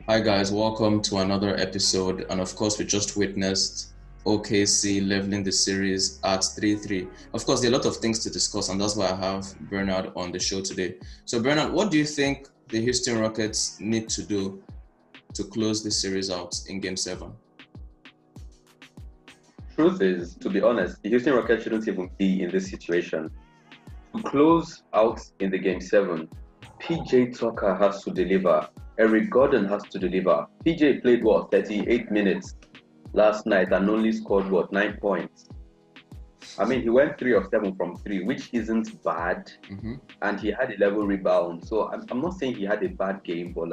Hi guys, welcome to another episode. And of course, we just witnessed OKC leveling the series at 3-3. Of course, there are a lot of things to discuss, and that's why I have Bernard on the show today. So Bernard, what do you think the Houston Rockets need to do to close this series out in Game 7? Truth is, to be honest, the Houston Rockets shouldn't even be in this situation. To close out in the Game 7, PJ Tucker has to deliver. Eric Gordon has to deliver. PJ played 38 minutes last night and only scored 9 points. I mean, he went 3 of 7 from 3, which isn't bad. And he had 11 rebounds. So I'm not saying he had a bad game, but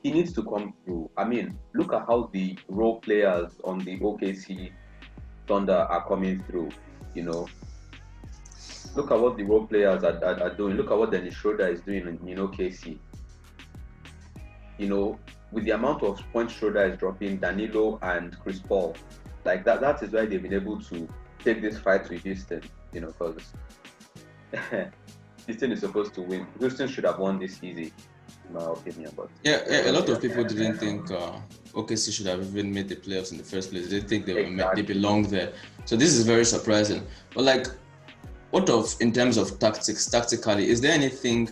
he needs to come through. I mean, look at how the role players on the OKC Thunder are coming through, Look at what the role players are doing. Look at what Dennis Schroeder is doing in OKC. With the amount of points Schroeder is dropping, Danilo and Chris Paul, that is why they've been able to take this fight to Houston, because Houston is supposed to win. Houston should have won this easy, in my opinion. But a lot of people didn't think OKC should have even made the playoffs in the first place. They didn't think they belonged there. So this is very surprising. But in terms of tactically, is there anything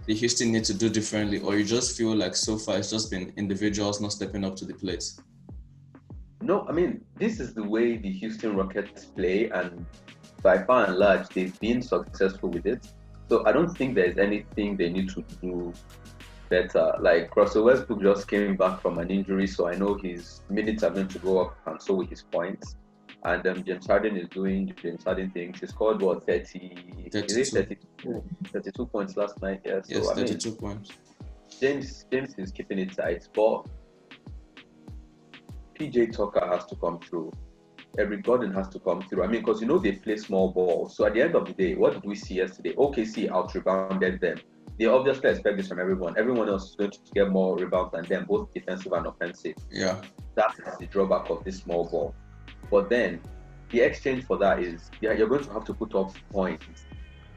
the Houston need to do differently, or you just feel like so far it's just been individuals not stepping up to the plate? No, I mean, this is the way the Houston Rockets play, and by far and large, they've been successful with it. So I don't think there's anything they need to do better. Russell Westbrook just came back from an injury, so I know his minutes are going to go up, and so with his points. And James Harden is doing James Harden things. He scored 32 points last night. Yeah, so, yes, 32 points. James is keeping it tight, but PJ Tucker has to come through. Eric Gordon has to come through. I mean, because they play small ball. So at the end of the day, what did we see yesterday? OKC out-rebounded them. They obviously expect this from everyone. Everyone else is going to get more rebounds than them, both defensive and offensive. Yeah. That is the drawback of this small ball. But then, the exchange for that is, you're going to have to put up points.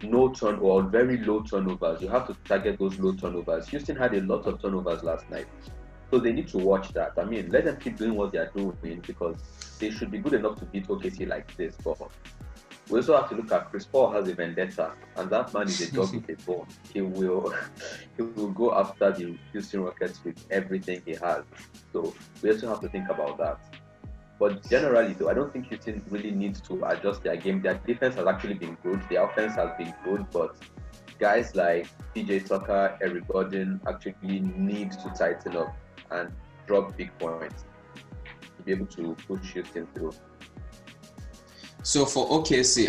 No or very low turnovers. You have to target those low turnovers. Houston had a lot of turnovers last night. So they need to watch that. I mean, let them keep doing what they are doing, because they should be good enough to beat OKC like this. But we also have to look at Chris Paul has a vendetta, and that man is a dog with a bone. He will go after the Houston Rockets with everything he has. So we also have to think about that. But generally, though, I don't think Houston really needs to adjust their game. Their defense has actually been good. Their offense has been good. But guys like PJ Tucker, Eric Gordon actually need to tighten up and drop big points to be able to push Houston through. So for OKC,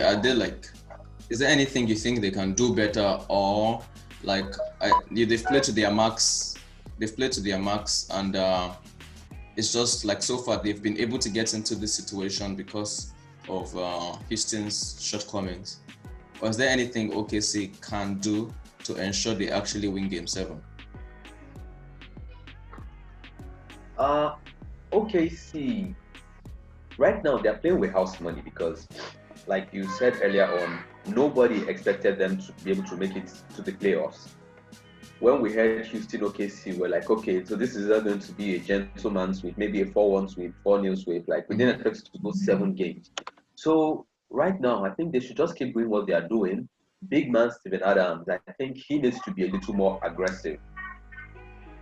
is there anything you think they can do better, or they've played to their max? They've played to their max, and it's just so far they've been able to get into this situation because of Houston's shortcomings. Or is there anything OKC can do to ensure they actually win Game 7? OKC, right now they're playing with house money because, like you said earlier on, nobody expected them to be able to make it to the playoffs. When we heard Houston OKC, we're like, okay, so this is not going to be a gentleman's sweep, maybe a 4-1 sweep, 4-0 sweep. We didn't expect it to go 7 games. So right now, I think they should just keep doing what they are doing. Big man Steven Adams, I think he needs to be a little more aggressive.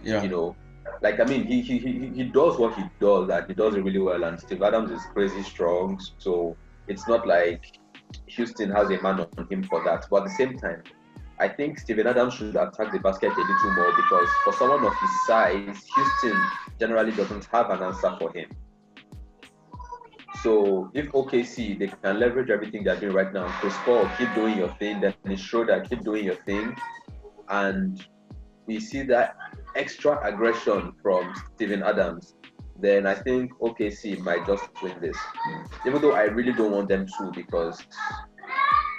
Yeah. He does what he does, and he does it really well. And Steve Adams is crazy strong, so it's not like Houston has a man on him for that. But at the same time, I think Steven Adams should attack the basket a little more, because for someone of his size, Houston generally doesn't have an answer for him. So if OKC, they can leverage everything they're doing right now. Chris Paul, keep doing your thing. Dennis Schroeder, keep doing your thing. And we see that extra aggression from Steven Adams, then I think OKC might just win this. Even though I really don't want them to, because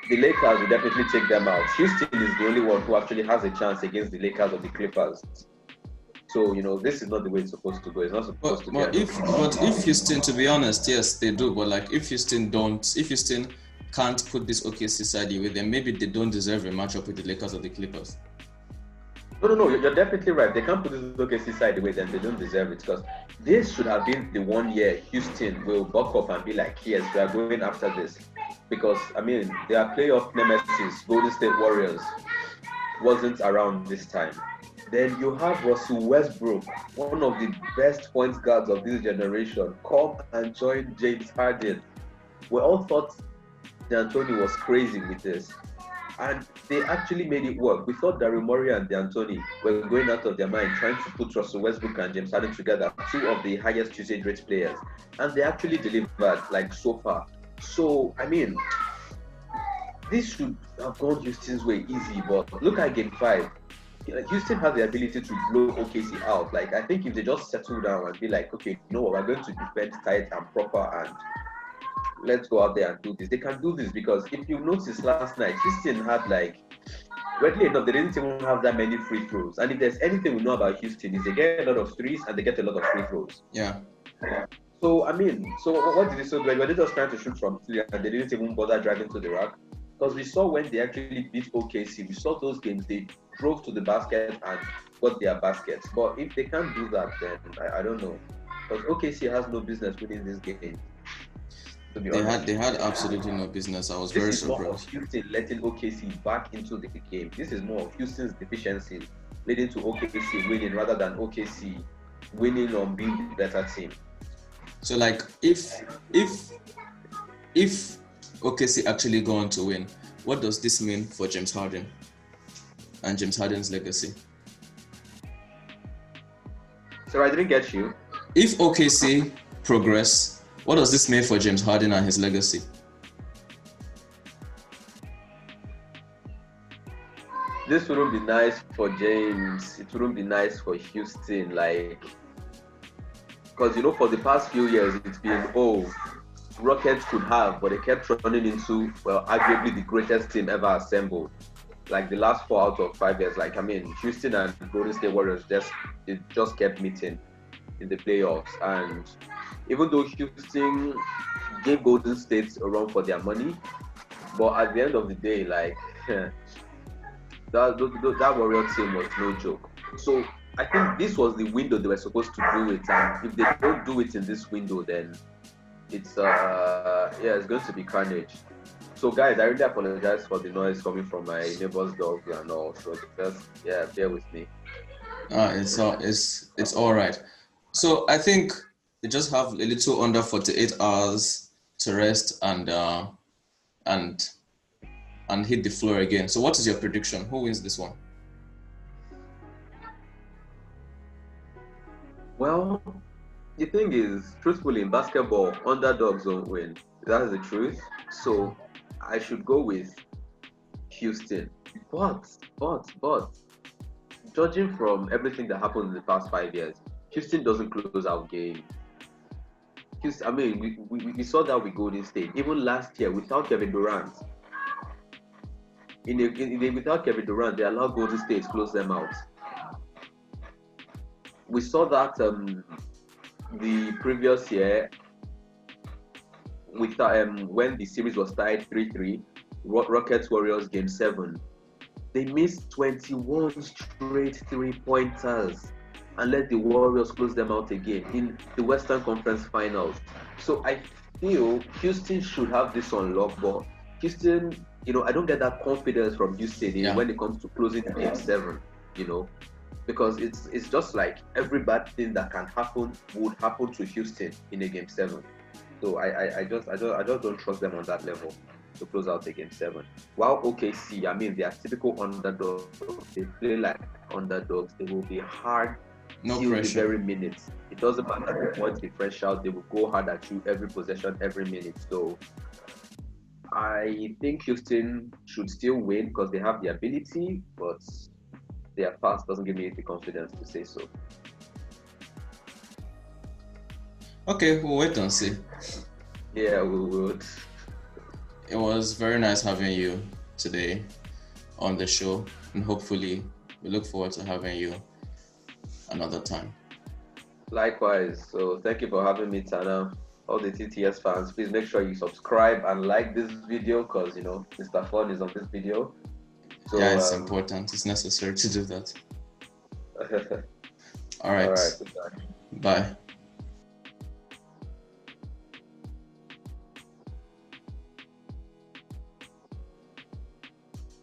the Lakers will definitely take them out. Houston is the only one who actually has a chance against the Lakers or the Clippers. So, this is not the way it's supposed to go. It's not supposed to be. But if Houston, to be honest, yes, they do. But if Houston can't put this OKC side away, then maybe they don't deserve a matchup with the Lakers or the Clippers. No, you're definitely right. They can't put this OKC side away, then they don't deserve it because this should have been the one year Houston will buck up and be like, yes, we are going after this. Because, I mean, their playoff nemesis, Golden State Warriors, wasn't around this time. Then you have Russell Westbrook, one of the best point guards of this generation, come and join James Harden. We all thought D'Antoni was crazy with this. And they actually made it work. We thought Daryl Morey and D'Antoni were going out of their mind trying to put Russell Westbrook and James Harden together, two of the highest usage rate players. And they actually delivered, like, so far. So, I mean, this should have gone Houston's way easy, but look at game 5. Houston has the ability to blow OKC out. Like, I think if they just settle down and be like, okay, you know what, we're going to defend tight and proper and let's go out there and do this. They can do this because if you noticed last night, Houston had, like, weirdly enough, they didn't even have that many free throws. And if there's anything we know about Houston, is they get a lot of threes and they get a lot of free throws. Yeah. So, I mean, so what did they do? Like, were they just trying to shoot from three and they didn't even bother driving to the rack? Because we saw when they actually beat OKC, we saw those games, they drove to the basket and got their baskets. But if they can't do that, then I don't know. Because OKC has no business winning this game. They had absolutely no business. I was very surprised. This is more of Houston letting OKC back into the game. This is more of Houston's deficiencies leading to OKC winning rather than OKC winning on being the better team. So, like, if OKC actually go on to win, what does this mean for James Harden and James Harden's legacy? So I didn't get you. If OKC progress, what does this mean for James Harden and his legacy? This wouldn't be nice for James. It wouldn't be nice for Houston, like, because, you know, for the past few years, it's been, Rockets could have, but they kept running into, well, arguably the greatest team ever assembled. Like the last 4 out of 5 years, like, I mean, Houston and Golden State Warriors just kept meeting in the playoffs. And even though Houston gave Golden State a run for their money, but at the end of the day, like, that Warrior team was no joke. So I think this was the window they were supposed to do it, and if they don't do it in this window, then it's going to be carnage. So guys, I really apologize for the noise coming from my neighbor's dog and all. So just bear with me. It's all right. So I think they just have a little under 48 hours to rest and hit the floor again. So what is your prediction? Who wins this one? Well, the thing is, truthfully, in basketball, underdogs don't win. That's the truth. So I should go with Houston. But, judging from everything that happened in the past 5 years, Houston doesn't close out games. I mean, we saw that with Golden State. Even last year, without Kevin Durant, without Kevin Durant, they allowed Golden State to close them out. We saw that the previous year with when the series was tied 3-3, Rockets Warriors game 7, they missed 21 straight 3-pointers and let the Warriors close them out again in the Western Conference Finals. So I feel Houston should have this on lock, but Houston, you know, I don't get that confidence from Houston when it comes to closing the game 7, you know. Because it's just like every bad thing that can happen would happen to Houston in a game 7. So I just don't trust them on that level to close out a game 7. While OKC, I mean, they are typical underdogs. They play like underdogs. They will be hard till the very minute. It doesn't matter the point differential. They will go hard at you every possession, every minute. So I think Houston should still win because they have the ability, but their past doesn't give me the confidence to say so. Okay, we'll wait and see. Yeah, we would. It was very nice having you today on the show, and hopefully we look forward to having you another time. Likewise. So thank you for having me, Tana. All the TTS fans, please make sure you subscribe and like this video because, you know, Mr. Fun is on this video. So, yeah, it's important. It's necessary to do that. All All right. right. Goodbye. Bye.